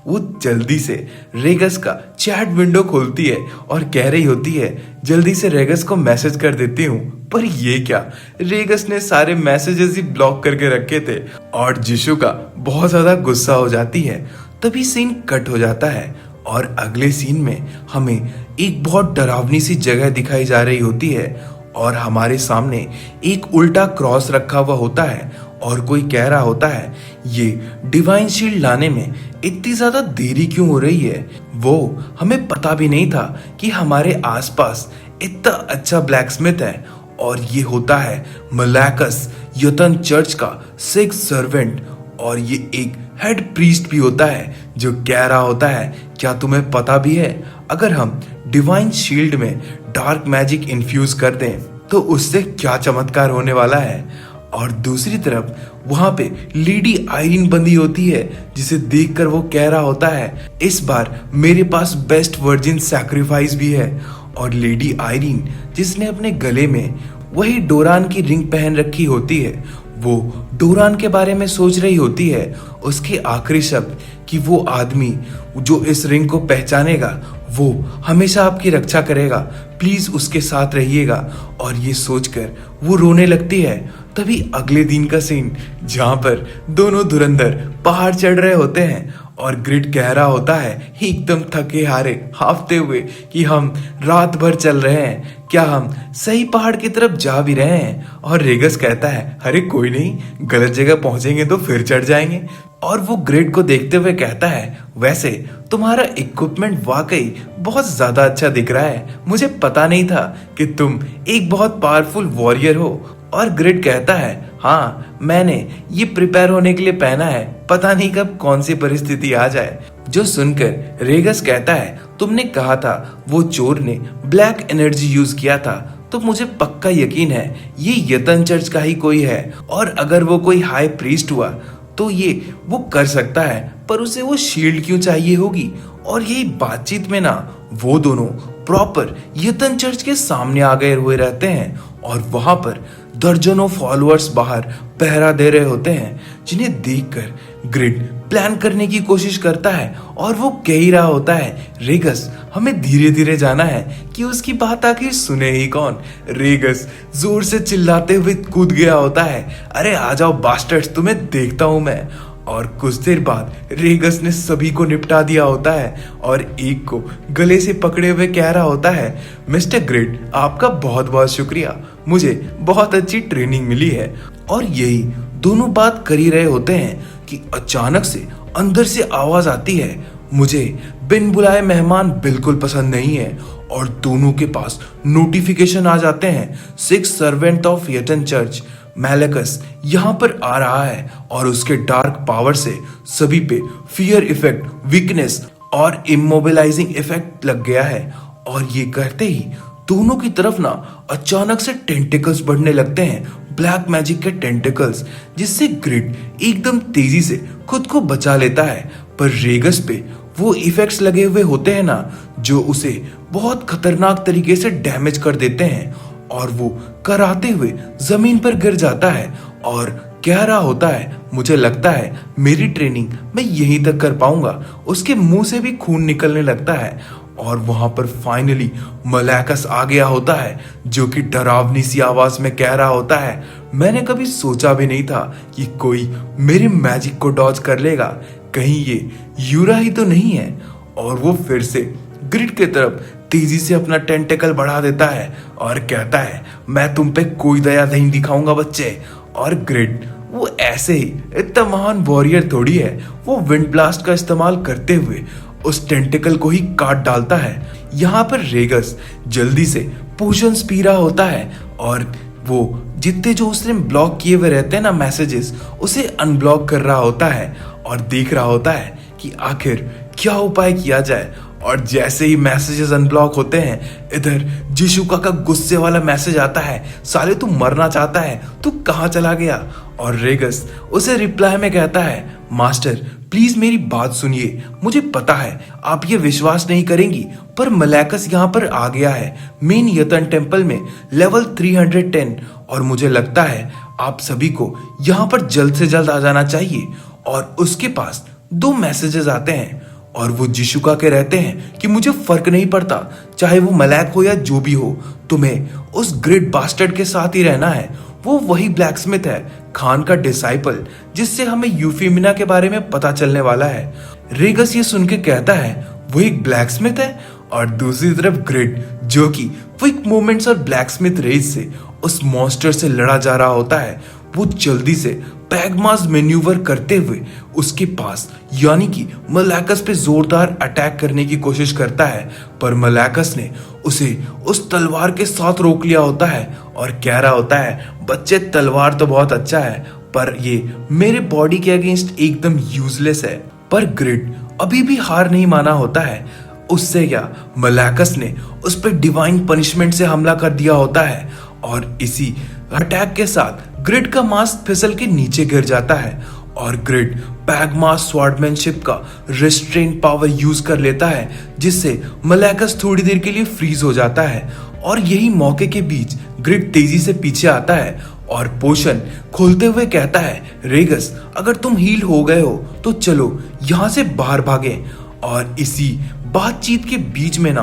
[SPEAKER 1] वो जल्दी से रेगस का चैट विंडो खोलती है और कह रही होती है, जल्दी से रेगस को मैसेज कर देती हूँ। पर ये क्या, रेगस ने सारे मैसेजेस ही ब्लॉक करके रखे थे। और जिशुका बहुत ज्यादा गुस्सा हो जाती है। तभी सीन कट हो जाता है और अगले सीन में हमें एक बहुत डरावनी सी जगह दिखाई जा रही होती है और हमारे सामने एक उल्टा क्रॉस रखा हुआ होता है। और कोई कह रहा होता है, ये डिवाइन शील्ड लाने में इतनी ज्यादा देरी क्यों हो रही है? वो हमें पता भी नहीं था कि हमारे आसपास इतना अच्छा ब्लैकस्मिथ है। और ये होता है मलैकस, यतन चर्च का 6 सर्वेंट, और ये एक हेड प्रीस्ट भी होता है जो कह रहा होता है, क्या तुम्हें पता भी है अगर हम डिवाइन शील्ड में डार्क मैजिक इन्फ्यूज कर दें तो उससे क्या चमत्कार होने वाला है? और दूसरी तरफ वहां पे लेडी आयरीन बंदी होती है, जिसे देखकर वो कह रहा होता है, इस बार मेरे पास बेस्ट वर्जिन सैक्रिफाइस भी है। और लेडी आयरीन जिसने अपने गले में वही डोरान की रिंग पहन रखी होती है, वो डोरान के बारे में सोच रही होती है। उसके आखिरी शब्द कि वो आदमी जो इस रिंग को पहचानेगा वो हमेशा आपकी रक्षा करेगा, प्लीज उसके साथ रहिएगा। और ये सोचकर वो रोने लगती है। तभी अगले दिन का सीन जहां पर दोनों धुरंधर पहाड़ चढ़ रहे होते हैं और ग्रिड कह रहा होता है एकदम थके हारे हाफते हुए कि हम रात भर चल रहे हैं, क्या हम सही पहाड़ की तरफ जा भी रहे हैं? और रेगस कहता है, अरे कोई नहीं, गलत जगह पहुंचेंगे तो फिर चढ़ जाएंगे। और वो ग्रिड को देखते हुए कहता है, वैसे तुम्हारा इक्विपमेंट वाकई बहुत ज्यादा अच्छा दिख रहा है, मुझे पता नहीं था कि तुम एक बहुत पावरफुल वॉरियर हो। और ग्रिड कहता है, हाँ मैंने ये प्रिपेयर होने के लिए पहना है, पता नहीं कब कौन सी परिस्थिति आ जाए। जो सुनकर रेगस कहता है, तुमने कहा था वो चोर ने ब्लैक एनर्जी यूज किया था, तो मुझे पक्का यकीन है ये यतन चर्च का ही कोई है। और अगर वो कोई हाई प्रीस्ट हुआ तो ये वो कर सकता है, पर उसे वो शील्ड क्यों चाहिए होगी? और यही बातचीत में ना वो दोनों प्रॉपर यतन चर्च के सामने आ गए हुए रहते हैं और वहां पर दर्जनों फॉलोअर्स बाहर पहरा दे रहे होते हैं, जिन्हें देखकर ग्रिड प्लान करने की कोशिश करता है। और वो कह ही रहा होता है, रेगस हमें धीरे धीरे जाना है, कि उसकी बात आखिर सुने ही कौन। रेगस जोर से चिल्लाते हुए कूद गया होता है, अरे आ जाओ बास्टर्ड्स, तुम्हें देखता हूं मैं। और कुछ देर बाद रेगस ने सभी को निपटा दिया होता है और एक को गले से पकड़े हुए कह रहा होता है, मिस्टर ग्रिड आपका बहुत बहुत शुक्रिया, मुझे बहुत अच्छी ट्रेनिंग मिली है। और यही दोनों बात कर ही रहे होते हैं कि अचानक से अंदर से आवाज आती है, मुझे बिन बुलाए मेहमान बिल्कुल पसंद नहीं है। और दोनों के पास नोटिफिकेशन आ जाते हैं, 6 सर्वेंट ऑफ यतन चर्च मैलेकस यहाँ पर आ रहा है और उसके डार्क पावर से सभी पे फियर इफेक्ट, वीकनेस और इमोबिलाइजिंग इफेक्ट लग गया है। और ये कहते ही दोनों की तरफ ना अचानक से टेंटिकल्स बढ़ने लगते हैं, ब्लैक मैजिक के टेंटिकल्स, जिससे ग्रिड एकदम तेजी से खुद को बचा लेता है। पर रेगस पे वो इफेक्ट्स लगे हुए होते हैं ना, जो उसे बहुत खतरनाक तरीके से डैमेज कर देते हैं, और वो कराते हुए जमीन पर गिर जाता है और कह रहा होता है, मुझे लगता है मेरी ट्रेनिंग मैं यहीं तक कर पाऊंगा। उसके मुंह से भी खून निकलने लगता है, और वहां पर फाइनली मलैकस आ गया होता है, जो कि डरावनी सी आवाज में कह रहा होता है, मैंने कभी सोचा भी नहीं था कि कोई मेरे मैजिक को डॉज कर लेगा, कहीं ये यूरा ही तो नहीं है। और वो फिर से ग्रिड की तरफ तेजी से अपना टेंटेकल बढ़ा देता है और कहता है, मैं तुम पे कोई दया नहीं दिखाऊंगा बच्चे। और ग्रिड वो ऐसे ही इतना महान वॉरियर थोड़ी है, वो विंड ब्लास्ट का इस्तेमाल करते हुए उस टेंटिकल को ही काट डालता है। यहाँ पर रेगस जल्दी से पोशंस पी रहा होता है, और वो जितने जो उसने ब्लॉक किए हुए रहते हैं ना मैसेजेस, उसे अनब्लॉक कर रहा होता है और देख रहा होता है कि आखिर क्या उपाय किया जाए। और जैसे ही मैसेजेस अनब्लॉक होते हैं, इधर जिशुका का गुस्से वाला मैसेज आता है, साले तू मरना चाहता है, तू कहाँ चला गया। और रेगस उसे रिप्लाई में कहता है, मास्टर प्लीज मेरी बात सुनिए, मुझे पता है आप ये विश्वास नहीं करेंगी, पर मलैकस यहाँ पर आ गया है मेन यतन टेम्पल में लेवल 310, और मुझे लगता है आप सभी को यहाँ पर जल्द से जल्द आ जाना चाहिए। और उसके पास 2 मैसेजेस आते हैं, और वो जिशुका के रहते हैं कि मुझे फर्क नहीं पड़ता, चाहे वो मलैक हो या जो भी हो, तुम्हें उस ग्रेट बास्टर्ड के साथ ही रहना है। वो वही ब्लैकस्मिथ है, खान का डिसाइपल, जिससे हमें यूफेमिना के बारे में पता चलने वाला है। रेगस ये सुन के कहता है, वो एक ब्लैकस्मिथ है। और दूसरी तरफ ग्रिड, जो कि क्विक मूवमेंट्स और ब्लैकस्मिथ रेज से उस मॉन्स्टर से लड़ा जा रहा होता है, वो जल्दी से पैगमास मैन्यूवर करते हुए उसके पास यानी कि मलैकस पे जोरदार अटैक करने की कोशिश करता है, पर मलैकस ने उसे उस तलवार के साथ रोक लिया होता है और कह रहा होता है, बच्चे तलवार तो बहुत अच्छा है, पर ये मेरे बॉडी के अगेंस्ट एकदम यूजलेस है। पर ग्रिड अभी भी हार नहीं माना होता है। उससे क्या, मलैकस ने उस पर डिवाइन पनिशमेंट से हमला कर दिया होता है, और इसी अटैक के साथ ग्रिड का मास्क फिसल के नीचे गिर जाता है, और ग्रिड पैगमास स्वॉर्डमैनशिप का रिस्ट्रेन पावर यूज कर लेता है, जिससे मलैकस थोड़ी देर के लिए फ्रीज हो जाता है। और यही मौके के बीच ग्रिड तेजी से पीछे आता है और पोशन खोलते हुए कहता है, रेगस अगर तुम हील हो गए हो तो चलो यहाँ से बाहर भागें। और इसी बातचीत के बीच में ना,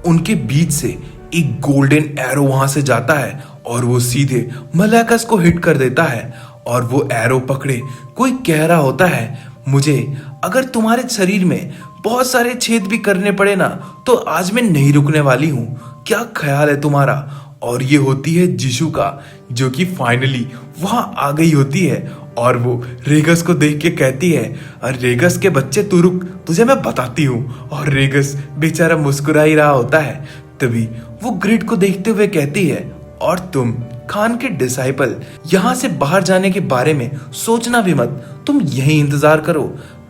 [SPEAKER 1] उनके बीच से एक गोल्डन एरो वहां से जाता है, और वो सीधे मलैकस को हिट कर देता है। और वो एरो पकड़े कोई कह रहा होता है, मुझे अगर तुम्हारे शरीर में बहुत सारे छेद भी करने पड़े ना, तो आज मैं नहीं रुकने वाली हूँ, क्या ख्याल है तुम्हारा। और ये होती है जिशुका, जो कि फाइनली वहां आ गई होती है, और वो रेगस को देख के कहती है, और रेगस के बच्चे तू रुक, तुझे मैं बताती हूँ। और रेगस बेचारा मुस्कुरा ही रहा होता है। तभी वो ग्रिड को देखते हुए कहती है, और तुम खान के डिसाइपल यहाँ से बाहर जाने के बारे में सोचना भी मत, तुम यहीं इंतजार करो।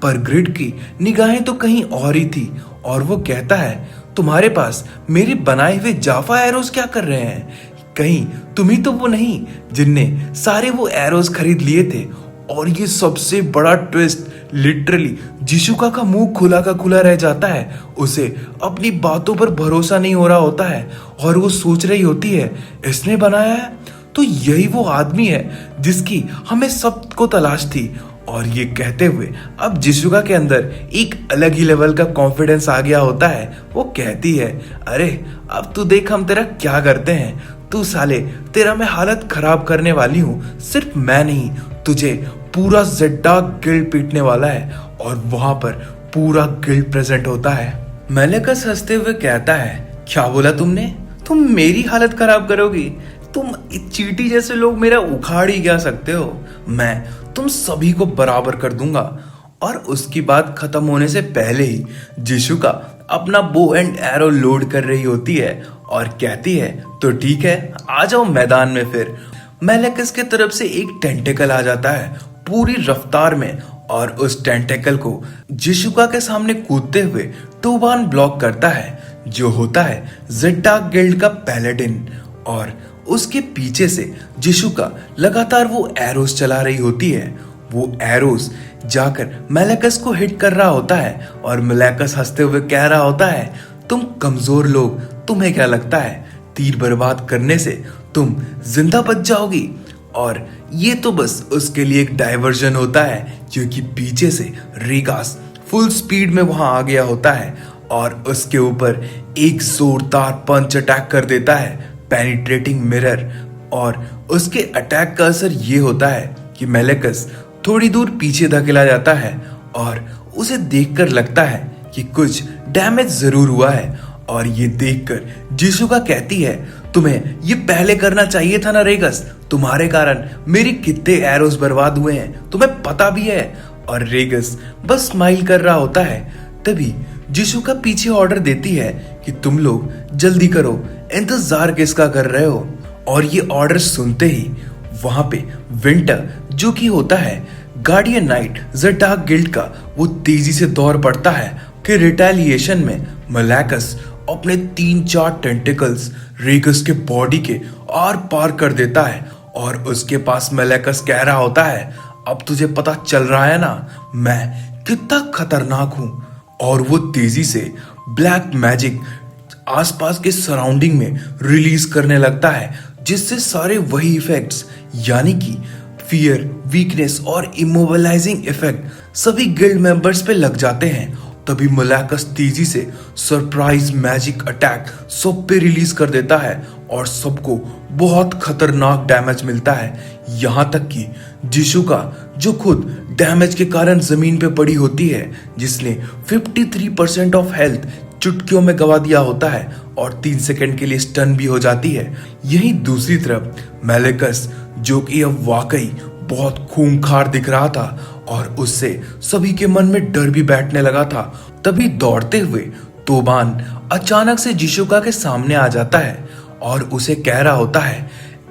[SPEAKER 1] पर ग्रिड की निगाहें तो कहीं और ही थी, और वो कहता है, तुम्हारे पास मेरे बनाए हुए जाफा एरोस क्या कर रहे हैं, कहीं तुम ही तो वो नहीं जिनने सारे वो एरोस खरीद लिए थे। और ये सबसे बड़ा ट्विस्ट, लिटरली जिशुका का मुंह खुला का खुला रह जाता है, उसे अपनी बातों पर भरोसा नहीं हो रहा होता है, और वो सोच रही होती है, इसने बनाया है तो यही वो आदमी है जिसकी हमें सबको तलाश थी। और ये कहते हुए अब जिशुका के अंदर एक अलग ही लेवल का कॉन्फिडेंस आ गया होता है। वो कहती है, अरे अब तू देख हम तेरा क्या करते हैं, तू साले तेरा मैं हालत खराब करने वाली हूँ, सिर्फ मैं नहीं, तुझे पूरा ज़ेड्डा गिल्ड पीटने वाला है। और वहां पर पूरा गिल्ड प्रेजेंट होता है। मलैकस हंसते हुए कहता है, क्या बोला तुमने, तुम मेरी हालत खराब करोगी, तुम चींटी जैसे लोग मेरा उखाड़ ही क्या सकते हो, मैं तुम सभी को बराबर कर दूंगा। और उसकी बात खत्म होने से पहले ही जिशुका अपना बो एंड एरो लोड कर रही होती है और कहती है, तो ठीक है आ जाओ मैदान में। फिर मलैकस के तरफ से एक टेंटेकल आ जाता है पूरी रफ्तार में, और उस टेंटेकल को जिशुका के सामने कूदते हुए टोबान ब्लॉक करता है, जो होता है ज़ेड्डा गिल्ड का पैलेडिन। और उसके पीछे से जिशुका लगातार वो एरोस चला रही होती है। वो एरोस जाकर मेलेकस को हिट कर रहा होता है और मेलेकस हंसते हुए कह रहा होता है, तुम कमजोर लोग, तुम्हें क्या लगता है तीर बर्बाद करने से तुम जिंदा बच जाओगी? और ये तो बस उसके लिए एक डाइवर्जन होता है, क्योंकि पीछे से रेगास फुल स्पीड में वहां आ गया होता है और उसके ऊपर एक जोरदार पंच अटैक कर देता है, पेनिट्रेटिंग मिरर। और उसके अटैक का असर ये होता है कि मेलेकस थोड़ी दूर पीछे धकेला जाता है और उसे देखकर लगता है कि कुछ डैमेज जरूर हुआ है। और ये देखकर जिशुका कहती है, तुम्हें ये पहले करना चाहिए था ना रेगस, तुम्हारे कारण मेरे कितने एरोस बर्बाद हुए हैं, तुम्हें पता भी है। और रेगस बस स्माइल कर रहा होता है। तभी जिशुका पीछे ऑर्डर देती है कि तुम लोग जल्दी करो, इंतजार किसका कर रहे हो? और ये ऑर्डर सुनते ही वहां पे विंटर, जो कि होता है गार्डियन नाइट ज़डार्क गिल्ड का, वो तेजी से दौड़ पड़ता है कि रिटेलिएशन में मेलेकस अपने 3-4 टेंटिकल्स रेगस के बॉडी के आर पार कर देता है। और उसके पास मेलेकस कह रहा होता है, अब तुझे पता चल रहा है ना मैं कितना खतरनाक हूं। और वो तेजी से ब्लैक मैजिक आसपास के सराउंडिंग में रिलीज करने लगता है, जिससे सारे वही इफेक्ट्स यानी कि फियर, वीकनेस और इमोबिलाइजिंग इफेक्ट सभी गिल्ड मेंबर्स पे लग जाते हैं। तभी मेलेकस तेजी से सरप्राइज मैजिक अटैक सब पे रिलीज कर देता है और सबको बहुत खतरनाक डैमेज मिलता है। यहाँ तक कि जिशुका, जो खुद डैमेज के कारण जमीन पे पड़ी होती है, जिसने 53% ऑफ हेल्थ चुटकियों में गवा दिया होता है और 3 सेकंड के लिए स्टन भी हो जाती है। यही दूसरी तरफ मेलेकस, जो कि अब वाकई बहुत खूंखार दिख रहा था और उससे सभी के मन में डर भी बैठने लगा था, तभी दौड़ते हुए तोबान अचानक से जिशुका के सामने आ जाता है और उसे कह रहा होता है,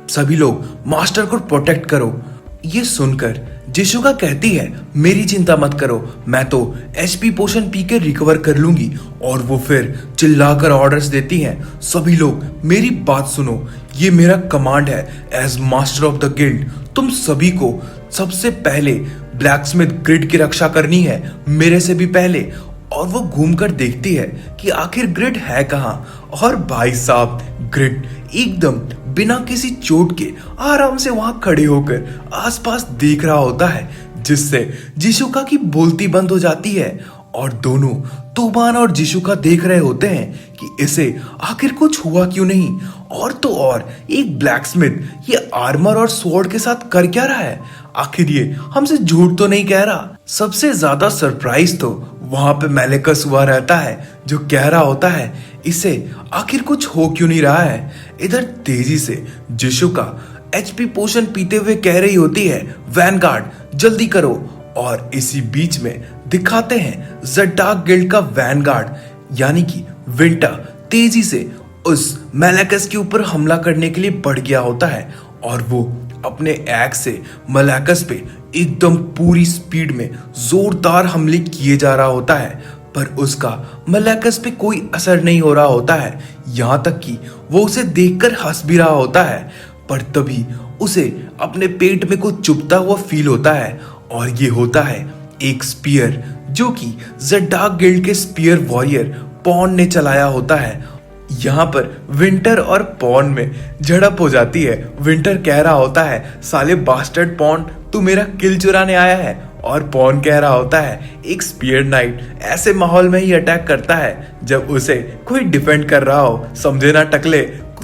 [SPEAKER 1] सभी लोग मास्टर को प्रोटेक्ट करो। ये सुनकर जिशुका कहती है, मेरी चिंता मत करो, मैं तो एचपी पोशन पी के रिकवर कर लूंगी। और वो फिर चिल्लाकर ऑर्डर्स देती हैं, सभी लोग मेरी बात सुनो, ये मेरा कमांड है as master of the guild, तुम सभी को सबसे पहले ब्लैकस्मिथ ग्रिड की रक्षा करनी है, मेरे से भी पहले। और वो घूमकर देखती है कि आखिर ग्रिड है कहाँ। और भाई साहब, ग्रिड एकदम बिना किसी चोट के आराम से वहां खड़े होकर आसपास देख रहा होता है, जिससे जिशुका की बोलती बंद हो जाती है। और दोनों तोबान और जिशुका देख रहे होते हैं कि इसे आखिर कुछ हुआ क्यों नहीं। और तो और एक ब्लैकस्मिथ ये आर्मर और स्वॉर्ड के साथ कर क्या रहा है, आखिर ये हमसे झूठ तो नहीं कह रहा। सबसे ज्यादा सरप्राइज तो वहां पे मेलेकस हुआ रहता है, जो कह रहा होता है इसे आखिर कुछ हो क्यों नहीं रहा है। इधर तेजी से जिशुका एचपी पोशन पीते हुए कह रही होती है, वैनगार्ड जल्दी करो। और इसी बीच में दिखाते हैं ज़डार्क गिल्ड का वैनगार्ड यानी कि विंटर तेजी से उस मेलेकस के ऊपर हमला करने के लिए बढ़ गया होता है और वो अपने एक्स से मेलेकस पे एकदम पूरी स्पीड में जोरदार हमले किए जा रहा होता है। पर उसका मेलेकस पे कोई असर नहीं हो रहा होता है, यहाँ तक कि वो उसे देखकर हंस भी रहा होता है। पर तभी उसे अपने पेट में कुछ चुभता हुआ फील होता है और ये होता है एक स्पीयर, जो कि ज़डार्क गिल्ड के स्पीयर वॉरियर पॉन ने चलाया होता है। यहाँ पर विंटर और पॉन में झड़प हो जाती है। विंटर कह रहा होता है, साले बास्टर्ड पॉन, तू मेरा किल चुराने आया है। और पॉन कह रहा होता है, एक स्पीयर नाइट ऐसे माहौल में ही अटैक करता है जब उसे कोई डिफेंड कर रहा हो, समझे ना टकले,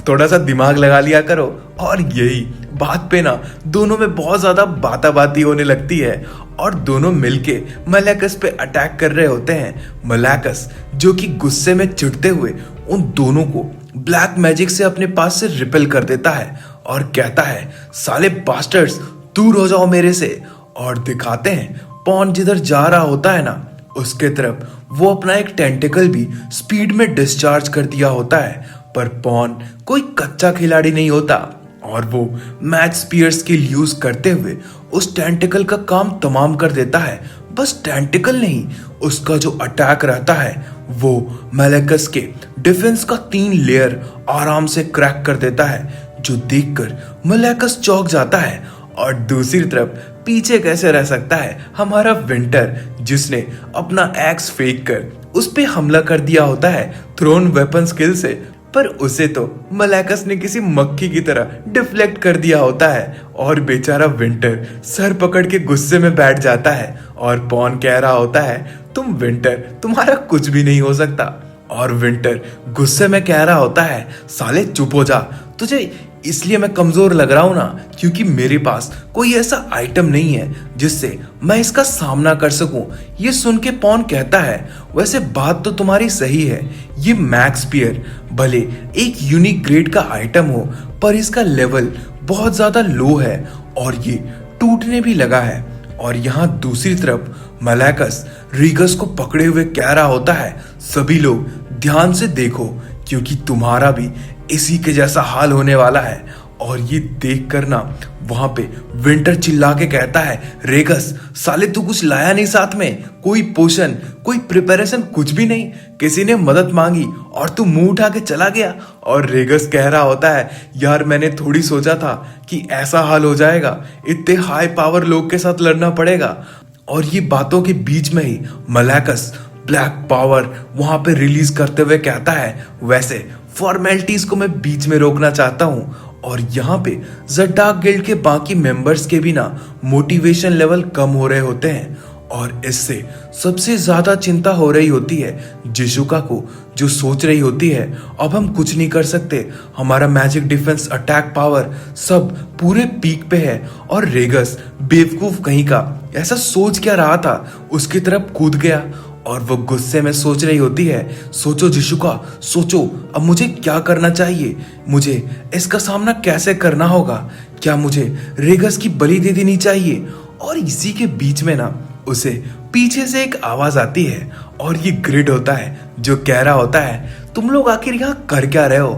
[SPEAKER 1] थोड़ा सा दिमाग लगा लिया करो। और यही बात पे ना दोनों में बहुत ज्यादा बाताबाती होने लगती है और दोनों मिलके मेलेकस पे अटैक कर रहे होते हैं। मेलेकस, जो कि गुस्से में चिढ़ते हुए उन दोनों को ब्लैक मैजिक से अपने पास से रिपेल कर देता है और कहता है, साले बास्टर्ड्स दूर हो जाओ मेरे से। और दिखाते हैं पॉन जिधर जा रहा होता है ना, उसके तरफ वो अपना एक टेंटिकल भी स्पीड में डिस्चार्ज कर दिया होता है। पर पॉन कोई कच्चा खिलाड़ी नहीं होता और वो मैच स्पीयर्स की यूज करते हुए उस टेंटिकल का काम तमाम कर देता है। बस टेंटिकल नहीं, उसका जो अटैक रहता है वो मेलेकस के डिफेंस का 3 लेयर आराम से क्रैक कर देता है, जो देखकर मेलेकस चौंक जाता है। और दूसरी तरफ पीछे कैसे रह सकता है हमारा विंटर, जिसने अपना एक्स फेंक कर उस पे हमला कर दिया होता है थ्रोन वेपन स्किल से, पर उसे तो मलैकस ने किसी मक्खी की तरह डिफ्लेक्ट कर दिया होता है और बेचारा विंटर सर पकड़ के गुस्से में बैठ जाता है और पॉन कह रहा होता है तुम विंटर, तुम्हारा कुछ भी नहीं हो सकता। और विंटर गुस्से में कह रहा होता है साले चुप हो जा, तुझे इसलिए मैं कमजोर लग रहा हूं ना क्योंकि मेरे पास कोई ऐसा आइटम नहीं है जिससे मैं इसका सामना कर सकूं। ये सुन के पॉन कहता है वैसे बात तो तुम्हारी सही है, ये मैक्स स्पीयर भले एक यूनिक ग्रेड का आइटम हो पर इसका लेवल बहुत ज्यादा लो है और ये टूटने भी लगा है। और यहाँ दूसरी तरफ मलैकस रीगस को पकड़े हुए कह रहा होता है सभी लोग ध्यान से देखो क्योंकि तुम्हारा भी इसी के जैसा हाल होने वाला है। और ये देख कर ना वहां पे विंटर चिल्ला के कहता है रेगस साले तू कुछ लाया नहीं साथ में, कोई पोशन कोई प्रिपरेशन कुछ भी नहीं, किसी ने मदद मांगी और तू मुंह उठा के चला गया। और रेगस कह रहा होता है यार मैंने थोड़ी सोचा था कि ऐसा हाल हो जाएगा, इतने हाई पावर लोग के साथ लड़ना पड़ेगा। और ये बातों के बीच में ही मलैकस ब्लैक पावर वहां पे रिलीज करते हुए कहता है वैसे फॉर्मेलिटीज को मैं बीच में रोकना चाहता हूँ। और यहाँ पे द डार्क गिल्ड के बाकी मेंबर्स के भी ना मोटिवेशन लेवल कम हो रहे होते हैं और इससे सबसे ज्यादा चिंता हो रही होती है जिशुका को, जो सोच रही होती है अब हम कुछ नहीं कर सकते, हमारा मैजिक डिफेंस अटैक पावर सब पूरे पीक पे है। और रेगस बेवकूफ कहीं का ऐसा सोच क्या रहा था उसकी तरफ कूद गया और वो गुस्से में सोच रही होती है सोचो जिशुका सोचो अब मुझे क्या करना चाहिए, मुझे इसका सामना कैसे करना होगा, क्या मुझे रेगस की बलि दे देनी चाहिए। और इसी के बीच में ना उसे पीछे से एक आवाज आती है और ये ग्रिड होता है जो कह रहा होता है तुम लोग आखिर यहाँ कर क्या रहे हो,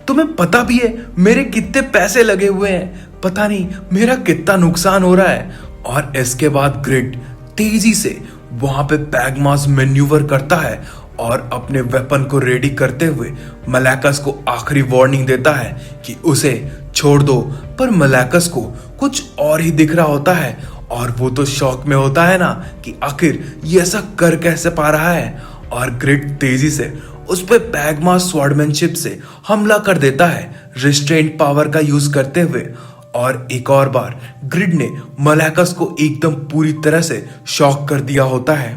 [SPEAKER 1] तुम्हें पता भी है मेरे कितने पैसे लगे हुए हैं, पता नहीं मेरा कितना नुकसान हो रहा है। और इसके बाद ग्रिड तेजी से वहां पे पैगमास मैन्यूवर करता है और अपने वेपन को रेडी करते हुए मलैकस को आखिरी वार्निंग देता है कि उसे छोड़ दो। पर मलैकस को कुछ और ही दिख रहा होता है और वो तो शॉक में होता है ना कि आखिर ये ऐसा कर कैसे पा रहा है। और ग्रिड तेजी से उस पे पैगमास स्वॉर्डमैनशिप से हमला कर देता है रिस्ट्रेंट पावर का यूज करते हुए। और एक और बार ग्रिड ने मलैकस को एकदम पूरी तरह से शॉक कर दिया होता है।